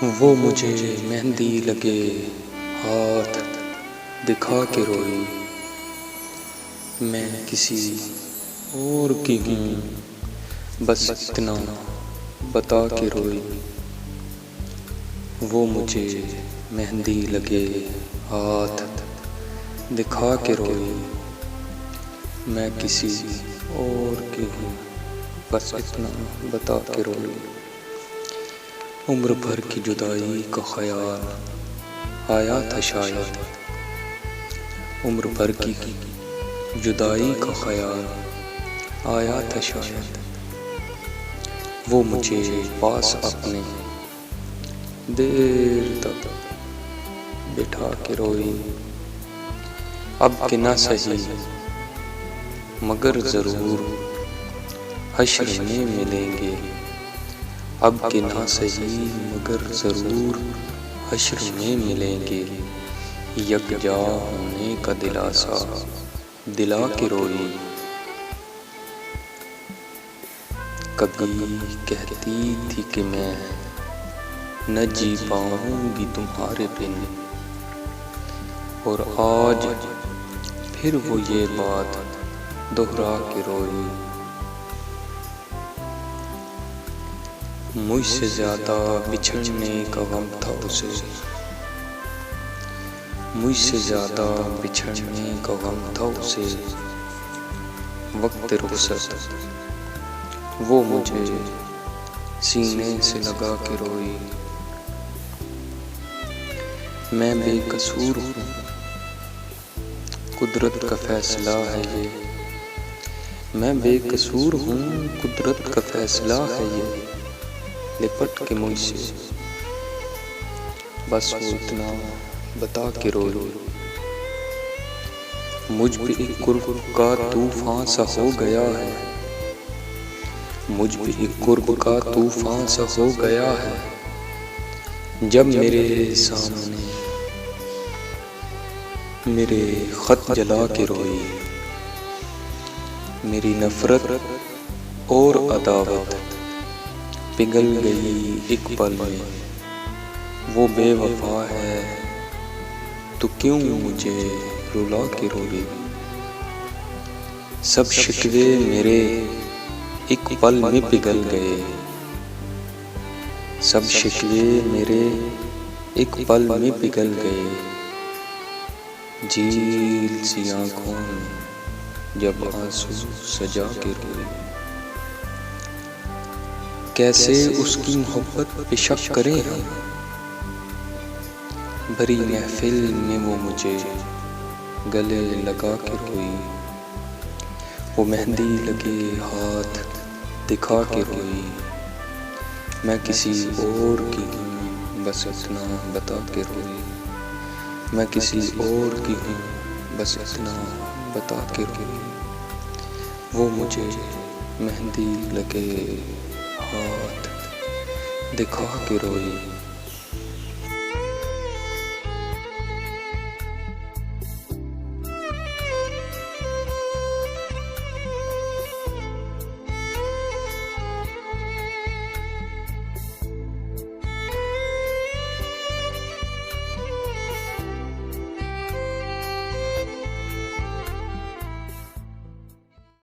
वो मुझे मेहंदी लगे हाथ दिखा के रोई। मैं किसी और की हूँ बस इतना बता के रोई। वो मुझे मेहंदी लगे हाथ दिखा के रोई। मैं किसी और की हूँ बस इतना बता के रोई। उम्र भर की जुदाई का ख्याल आया था शायद। उम्र भर की जुदाई का ख्याल आया था शायद। वो मुझे पास अपने देर तक बिठा के रोई। अब कि ना सही मगर ज़रूर हश्र में मिलेंगे। अब कि ना सही मगर ज़रूर हश्र में मिलेंगे। यकजा होने का दिलासा दिला के रोई। कभी कहती थी कि मैं न जी पाऊंगी तुम्हारे बिन, और आज फिर वो ये बात दोहरा के रोई। मुझसे ज़्यादा बिछड़ने का गम था उसे, मुझसे ज़्यादा बिछड़ने का गम था उसे। वक्त रुखसत वो मुझे सीने से लगा के रोई। मैं बेकसूर हूँ, कुदरत का फैसला है ये। मैं बेकसूर हूँ, कुदरत का फैसला है ये। लिपट के मुझसे बस वो इतना बता के रोई। मुझ पे एक कुर्ब का तूफान सा हो गया है। मुझ पे एक कुर्ब का तूफान सा हो गया है। जब मेरे सामने मेरे खत जला के रोई। मेरी नफरत और अदावत पिघल गई एक पल में। वो बेवफा है तो क्यों मुझे रुला के रोई। सब शिकवे मेरे एक पल में पिघल गए। सब शिकवे मेरे एक पल में पिघल गए। झील सी आँखों में जब आंसू सजा के रोई। कैसे उसकी मोहब्बत पे शक करें हम, भरी महफिल में वो मुझे गले लगा के रोई। वो मेहंदी लगे हाथ दिखा के रोई। मैं किसी और की हूँ बस इतना बता के रोई। मैं किसी और की हूँ बस इतना बता के रोई। वो मुझे मेहंदी लगे हाथ दिखा के रोई।